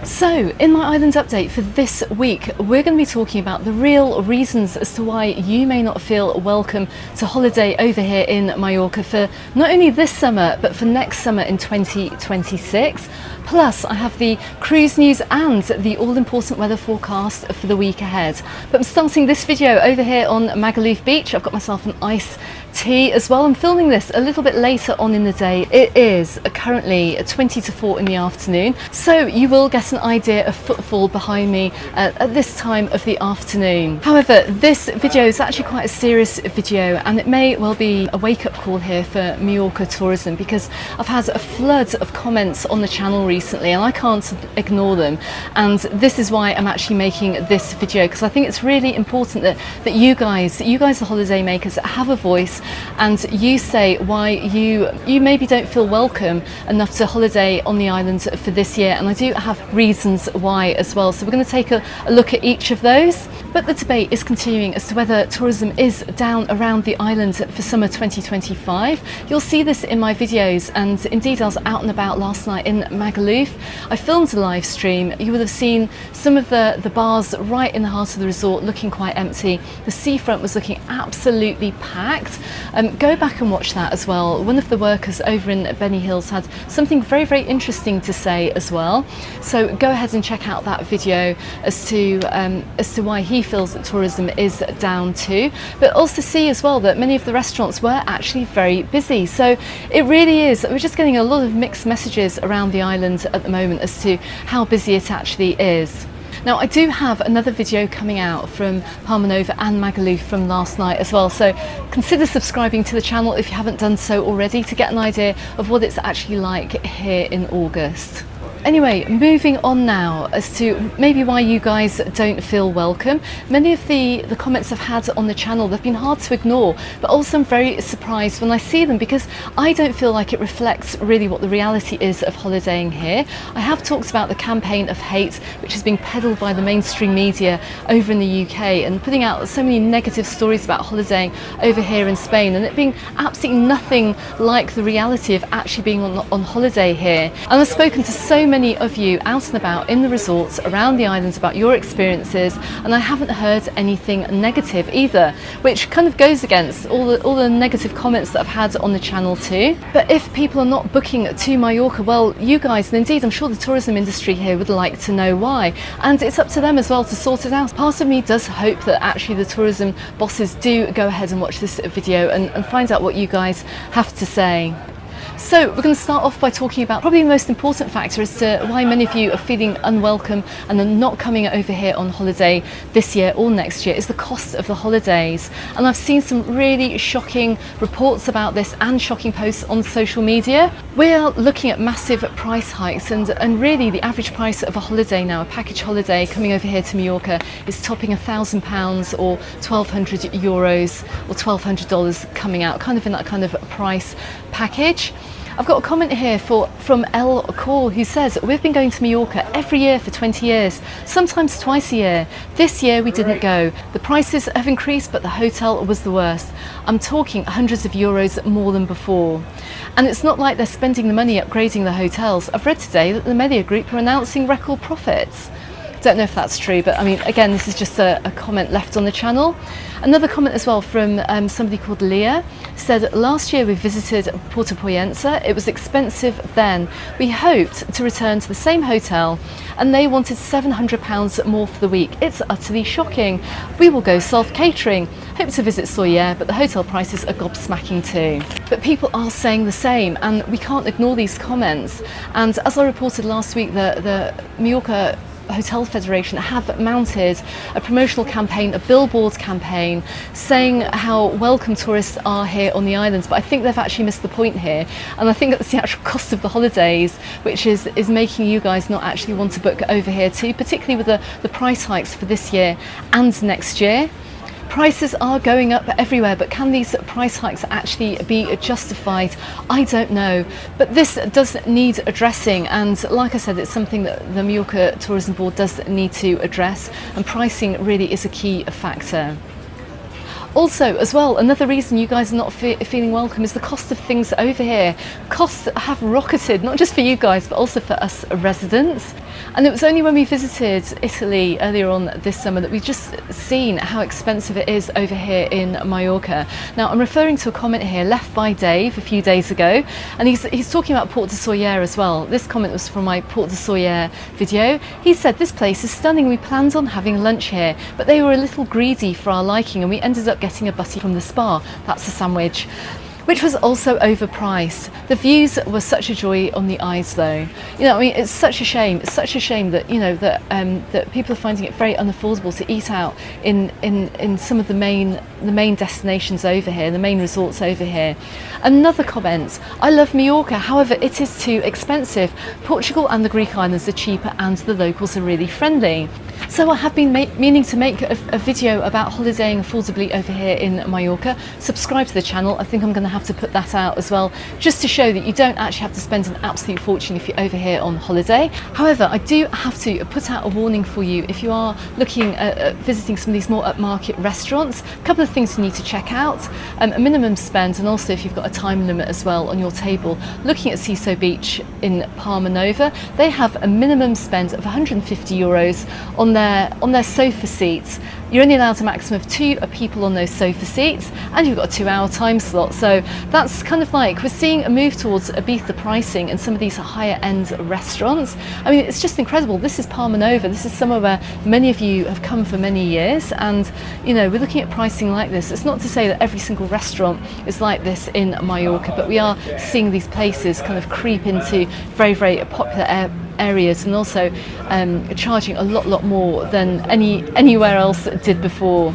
So, in my island update for this week, we're going to be talking about the real reasons as to why you may not feel welcome to holiday over here in Mallorca for not only this summer, but for next summer in 2026. Plus, I have the cruise news and the all-important weather forecast for the week ahead. But I'm starting this video over here on Magaluf beach. I've got myself an iced tea as well. I'm filming this a little bit later on in the day. It is currently 20 to 4 in the afternoon, so you will get an idea of footfall behind me at this time of the afternoon. However, this video is actually quite a serious video, and it may well be a wake-up call here for Mallorca Tourism, because I've had a flood of comments on the channel recently and I can't ignore them, and this is why I'm actually making this video, because I think it's really important that you guys the holiday makers, have a voice and you say why you maybe don't feel welcome enough to holiday on the island for this year, and I do have reasons why as well. So we're going to take a look at each of those. But the debate is continuing as to whether tourism is down around the island for summer 2025. You'll see this in my videos, and indeed I was out and about last night in Magaluf. I filmed a live stream. You would have seen some of the bars right in the heart of the resort looking quite empty. The seafront was looking absolutely packed. Go back and watch that as well. One of the workers over in Benny Hills had something very, very interesting to say as well. So go ahead and check out that video as to why he feels that tourism is down too, but also see as well that many of the restaurants were actually very busy. So it really is, we're just getting a lot of mixed messages around the island at the moment as to how busy it actually is. Now, I do have another video coming out from Palma and Magaluf from last night as well, so consider subscribing to the channel if you haven't done so already to get an idea of what it's actually like here in August. Anyway, moving on now as to maybe why you guys don't feel welcome. Many of the comments I've had on the channel, they've been hard to ignore, but also I'm very surprised when I see them, because I don't feel like it reflects really what the reality is of holidaying here. I have talked about the campaign of hate which is being peddled by the mainstream media over in the UK and putting out so many negative stories about holidaying over here in Spain, and it being absolutely nothing like the reality of actually being on holiday here. And I've spoken to so many of you out and about in the resorts around the islands about your experiences, and I haven't heard anything negative either, which kind of goes against all the negative comments that I've had on the channel too. But if people are not booking to Mallorca, well, you guys, and indeed I'm sure the tourism industry here would like to know why, and it's up to them as well to sort it out. Part of me does hope that actually the tourism bosses do go ahead and watch this video and find out what you guys have to say. So we're going to start off by talking about probably the most important factor as to why many of you are feeling unwelcome and are not coming over here on holiday this year or next year, is the cost of the holidays. And I've seen some really shocking reports about this and shocking posts on social media. We're looking at massive price hikes, and really the average price of a holiday now, a package holiday coming over here to Mallorca, is topping £1,000 or €1,200 or $1,200 coming out, kind of in that kind of price package. I've got a comment here from El Call, who says, we've been going to Mallorca every year for 20 years, sometimes twice a year. This year we didn't go. The prices have increased, but the hotel was the worst. I'm talking hundreds of euros more than before. And it's not like they're spending the money upgrading the hotels. I've read today that the Media Group are announcing record profits. Don't know if that's true, but I mean, again, this is just a comment left on the channel. Another comment as well from somebody called Leah said, last year we visited Puerto Poyensa. It was expensive then. We hoped to return to the same hotel and they wanted £700 more for the week. It's utterly shocking. We will go self-catering. Hope to visit Soyer, but the hotel prices are gobsmacking too. But people are saying the same, and we can't ignore these comments. And as I reported last week, the Mallorca Hotel Federation have mounted a promotional campaign, a billboard campaign, saying how welcome tourists are here on the islands, but I think they've actually missed the point here, and I think that's the actual cost of the holidays, which is making you guys not actually want to book over here too, particularly with the price hikes for this year and next year. Prices are going up everywhere, but can these price hikes actually be justified? I don't know, but this does need addressing, and like I said, it's something that the Mallorca Tourism Board does need to address, and pricing really is a key factor. Also, as well, another reason you guys are not feeling welcome is the cost of things over here. Costs have rocketed, not just for you guys, but also for us residents. And it was only when we visited Italy earlier on this summer that we've just seen how expensive it is over here in Mallorca. Now, I'm referring to a comment here left by Dave a few days ago, and he's talking about Port de Sóller as well. This comment was from my Port de Sóller video. He said, "This place is stunning. We planned on having lunch here, but they were a little greedy for our liking, and we ended up getting a butty from the spa." That's a sandwich, which was also overpriced. The views were such a joy on the eyes though. You know, I mean, it's such a shame. It's such a shame that, you know, that people are finding it very unaffordable to eat out in some of the main destinations over here, the main resorts over here. Another comment, "I love Mallorca, however it is too expensive. Portugal and the Greek islands are cheaper and the locals are really friendly." So I have been meaning to make a video about holidaying affordably over here in Mallorca. Subscribe to the channel. I think I'm going to have to put that out as well, just to show that you don't actually have to spend an absolute fortune if you're over here on holiday. However, I do have to put out a warning for you if you are looking at visiting some of these more upmarket restaurants. A couple of things you need to check out, a minimum spend, and also if you've got a time limit as well on your table. Looking at Siso Beach in Palma Nova, they have a minimum spend of €150 on their sofa seats. You're only allowed a maximum of 2 people on those sofa seats, and you've got a 2-hour time slot. So that's kind of like, we're seeing a move towards Ibiza pricing in some of these higher end restaurants. I mean, it's just incredible. This is Palma Nova. This is somewhere where many of you have come for many years, and you know, we're looking at pricing like this. It's not to say that every single restaurant is like this in Mallorca, but we are seeing these places kind of creep into very, very popular areas, and also charging a lot more than anywhere else did before.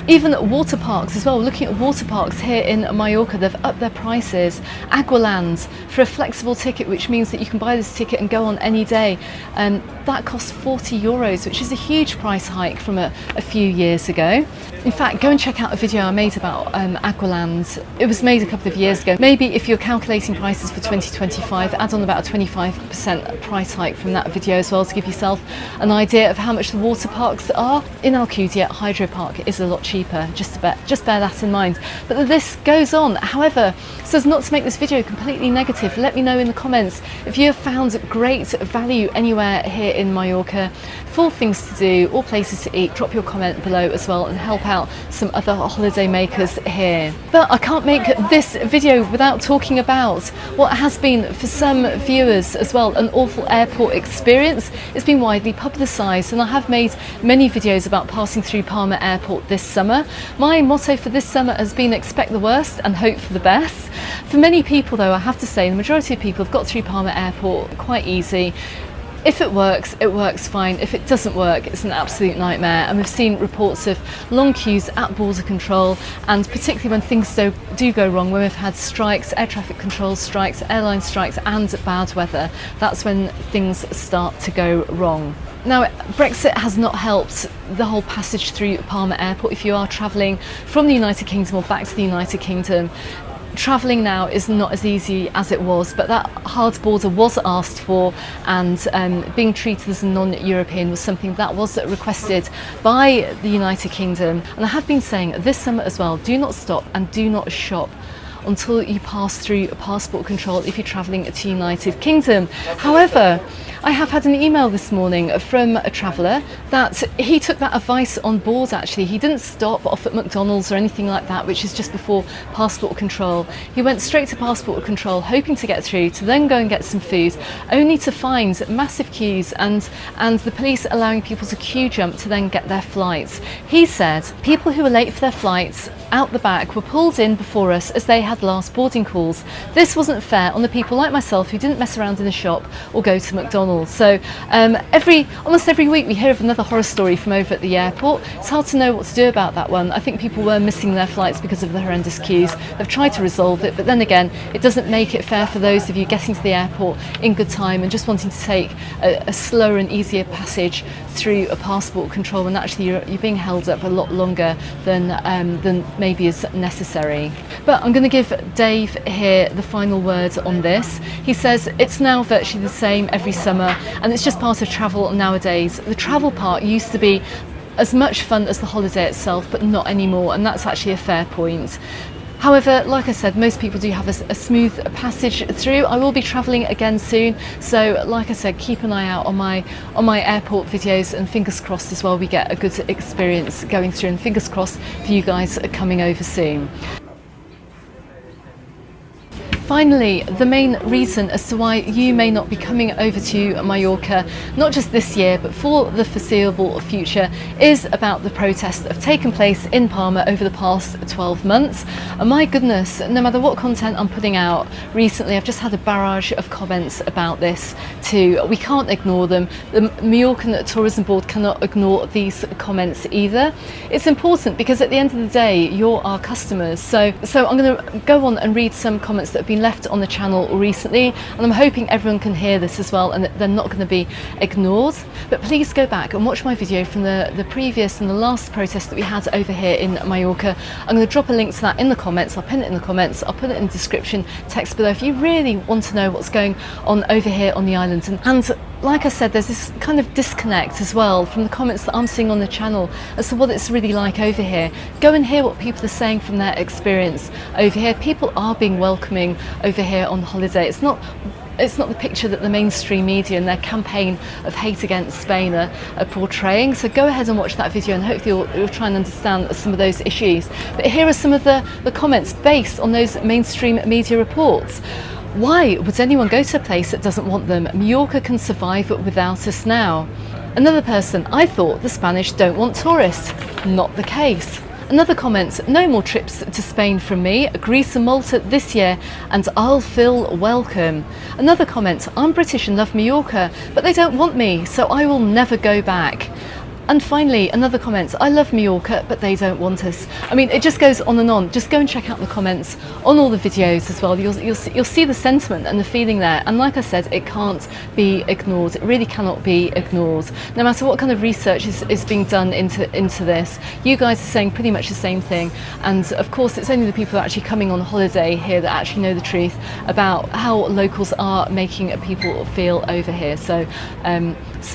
Even water parks as well. Looking at water parks here in Mallorca, they've upped their prices. Aqualand for a flexible ticket, which means that you can buy this ticket and go on any day. That costs €40, which is a huge price hike from a few years ago. In fact, go and check out a video I made about Aqualand. It was made a couple of years ago. Maybe if you're calculating prices for 2025, add on about a 25% price hike from that video as well, to give yourself an idea of how much the water parks are. In Alcudia, Hydro Park is a lot cheaper, just bear that in mind. But the list goes on. However, so as not to make this video completely negative, let me know in the comments if you have found great value anywhere here in Mallorca, full things to do or places to eat. Drop your comment below as well and help out some other holiday makers here. But I can't make this video without talking about what has been, for some viewers as well, an awful airport experience. It's been widely publicised, and I have made many videos about passing through Palma Airport this summer. My motto for this summer has been expect the worst and hope for the best. For many people though, I have to say the majority of people have got through Palma Airport quite easy. If it works fine. If it doesn't work, it's an absolute nightmare. And we've seen reports of long queues at border control, and particularly when things do go wrong, when we've had strikes, air traffic control strikes, airline strikes, and bad weather, that's when things start to go wrong. Now, Brexit has not helped the whole passage through Palma Airport. If you are travelling from the United Kingdom or back to the United Kingdom, travelling now is not as easy as it was, but that hard border was asked for, and being treated as a non-European was something that was requested by the United Kingdom. And I have been saying this summer as well, do not stop and do not shop until you pass through passport control if you're travelling to United Kingdom. However, I have had an email this morning from a traveller that he took that advice on board actually. He didn't stop off at McDonald's or anything like that, which is just before passport control. He went straight to passport control, hoping to get through, to then go and get some food, only to find massive queues and the police allowing people to queue jump to then get their flights. He said people who were late for their flights out the back were pulled in before us as they had last boarding calls. This wasn't fair on the people like myself who didn't mess around in the shop or go to McDonald's. So almost every week we hear of another horror story from over at the airport. It's hard to know what to do about that one. I think people were missing their flights because of the horrendous queues. They've tried to resolve it, but then again, it doesn't make it fair for those of you getting to the airport in good time and just wanting to take a slower and easier passage through a passport control, when actually you're being held up a lot longer than maybe is necessary. But I'm going to give Dave here the final word on this. He says it's now virtually the same every summer, and it's just part of travel nowadays. The travel part used to be as much fun as the holiday itself, but not anymore, and that's actually a fair point. However, like I said, most people do have a smooth passage through. I will be travelling again soon, so like I said, keep an eye out on my airport videos, and fingers crossed as well we get a good experience going through, and fingers crossed for you guys coming over soon. Finally, the main reason as to why you may not be coming over to Mallorca, not just this year, but for the foreseeable future, is about the protests that have taken place in Palma over the past 12 months. And my goodness, no matter what content I'm putting out recently, I've just had a barrage of comments about this too. We can't ignore them. The Mallorca Tourism Board cannot ignore these comments either. It's important because at the end of the day, you're our customers. So I'm going to go on and read some comments that have been left on the channel recently, and I'm hoping everyone can hear this as well and that they're not going to be ignored. But please go back and watch my video from the previous and the last protest that we had over here in Mallorca. I'm going to drop a link to that in the comments. I'll pin it in the comments, I'll put it in the description text below if you really want to know what's going on over here on the island. And like I said, there's this kind of disconnect as well from the comments that I'm seeing on the channel as to what it's really like over here. Go and hear what people are saying from their experience over here. People are being welcoming over here on holiday. It's not the picture that the mainstream media and their campaign of hate against Spain are portraying. So go ahead and watch that video, and hopefully you'll try and understand some of those issues. But here are some of the comments based on those mainstream media reports. Why would anyone go to a place that doesn't want them? Mallorca can survive without us now. Another person, I thought the Spanish don't want tourists. Not the case. Another comment, no more trips to Spain from me, Greece and Malta this year, and I'll feel welcome. Another comment, I'm British and love Mallorca, but they don't want me, so I will never go back. And finally, another comment, I love Mallorca, but they don't want us. I mean, it just goes on and on. Just go and check out the comments on all the videos as well. You'll see the sentiment and the feeling there. And like I said, it can't be ignored. It really cannot be ignored. No matter what kind of research is being done into this, you guys are saying pretty much the same thing. And of course, it's only the people who are actually coming on holiday here that actually know the truth about how locals are making people feel over here. So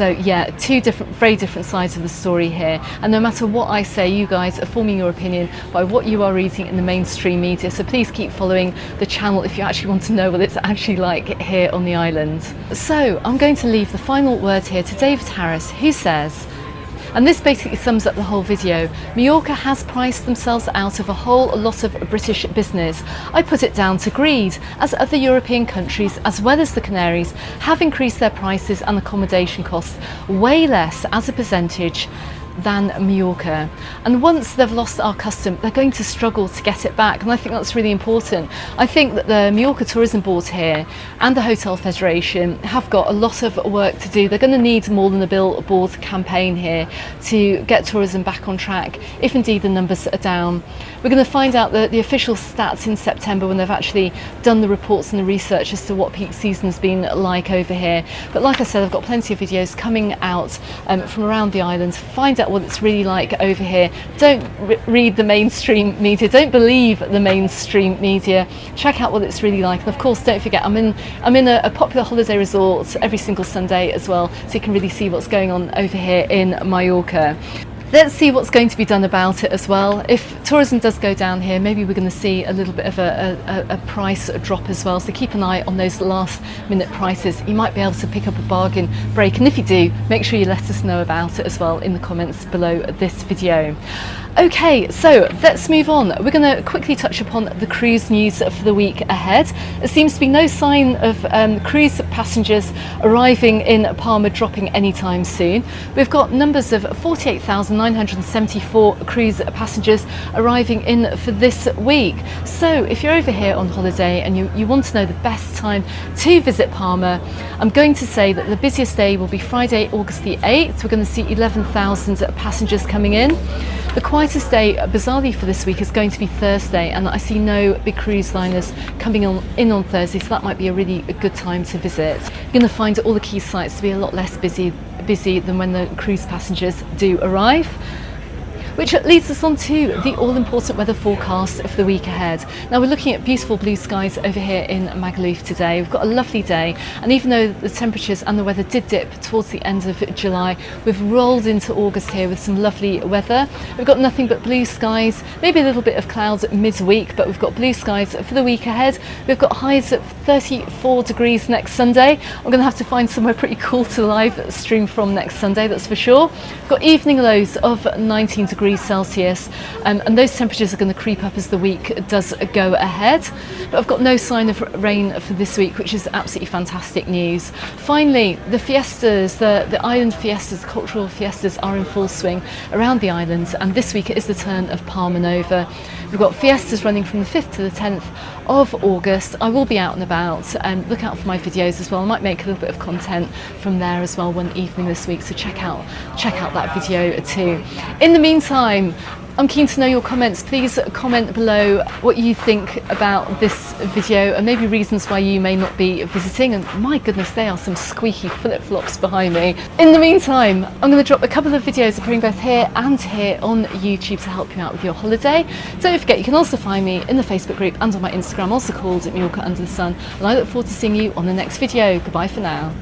yeah, very different sides of the story here, and no matter what I say, you guys are forming your opinion by what you are reading in the mainstream media. So please keep following the channel if you actually want to know what it's actually like here on the island. So I'm going to leave the final word here to David Harris, who says, and this basically sums up the whole video, Mallorca has priced themselves out of a whole lot of British business. I put it down to greed, as other European countries, as well as the Canaries, have increased their prices and accommodation costs way less as a percentage than Mallorca. And once they've lost our custom, they're going to struggle to get it back, and I think that's really important. I think that the Mallorca Tourism Board here and the Hotel Federation have got a lot of work to do. They're going to need more than a billboard campaign here to get tourism back on track, if indeed the numbers are down. We're going to find out the official stats in September when they've actually done the reports and the research as to what peak season has been like over here. But like I said, I've got plenty of videos coming out from around the island. Find out what it's really like over here. Don't read the mainstream media, don't believe the mainstream media. Check out what it's really like, and of course don't forget I'm in a popular holiday resort every single Sunday as well, so you can really see what's going on over here in Mallorca. Let's see what's going to be done about it as well. If tourism does go down here, maybe we're going to see a little bit of a price drop as well. So keep an eye on those last minute prices. You might be able to pick up a bargain break. And if you do, make sure you let us know about it as well in the comments below this video. Okay, so let's move on. We're going to quickly touch upon the cruise news for the week ahead. There seems to be no sign of cruise passengers arriving in Palma dropping anytime soon. We've got numbers of 48,974 cruise passengers arriving in for this week. So if you're over here on holiday and you want to know the best time to visit Palma, I'm going to say that the busiest day will be Friday, August the 8th. We're going to see 11,000 passengers coming in. The quietest day, bizarrely for this week, is going to be Thursday, and I see no big cruise liners coming in on Thursday, so that might be a really good time to visit. You're going to find all the key sites to be a lot less busy than when the cruise passengers do arrive. We're which leads us on to the all-important weather forecast for the week ahead. Now we're looking at beautiful blue skies over here in Magaluf today. We've got a lovely day, and even though the temperatures and the weather did dip towards the end of July, we've rolled into August here with some lovely weather. We've got nothing but blue skies, maybe a little bit of clouds midweek, but we've got blue skies for the week ahead. We've got highs at 34 degrees next Sunday. I'm going to have to find somewhere pretty cool to live stream from next Sunday, that's for sure. We've got evening lows of 19 degrees Celsius, and those temperatures are going to creep up as the week does go ahead. But I've got no sign of rain for this week, which is absolutely fantastic news. Finally, the fiestas, the island fiestas, the cultural fiestas are in full swing around the island, and this week it is the turn of Palma Nova. We've got fiestas running from the 5th to the 10th of August. I will be out and about, and look out for my videos as well. I might make a little bit of content from there as well one evening this week, so check out that video too. In the meantime, I'm keen to know your comments. Please comment below what you think about this video and maybe reasons why you may not be visiting. And my goodness, they are some squeaky flip-flops behind me. In the meantime, I'm going to drop a couple of videos appearing both here and here on YouTube to help you out with your holiday. Don't forget, you can also find me in the Facebook group and on my Instagram, also called Mallorca Under the Sun. And I look forward to seeing you on the next video. Goodbye for now.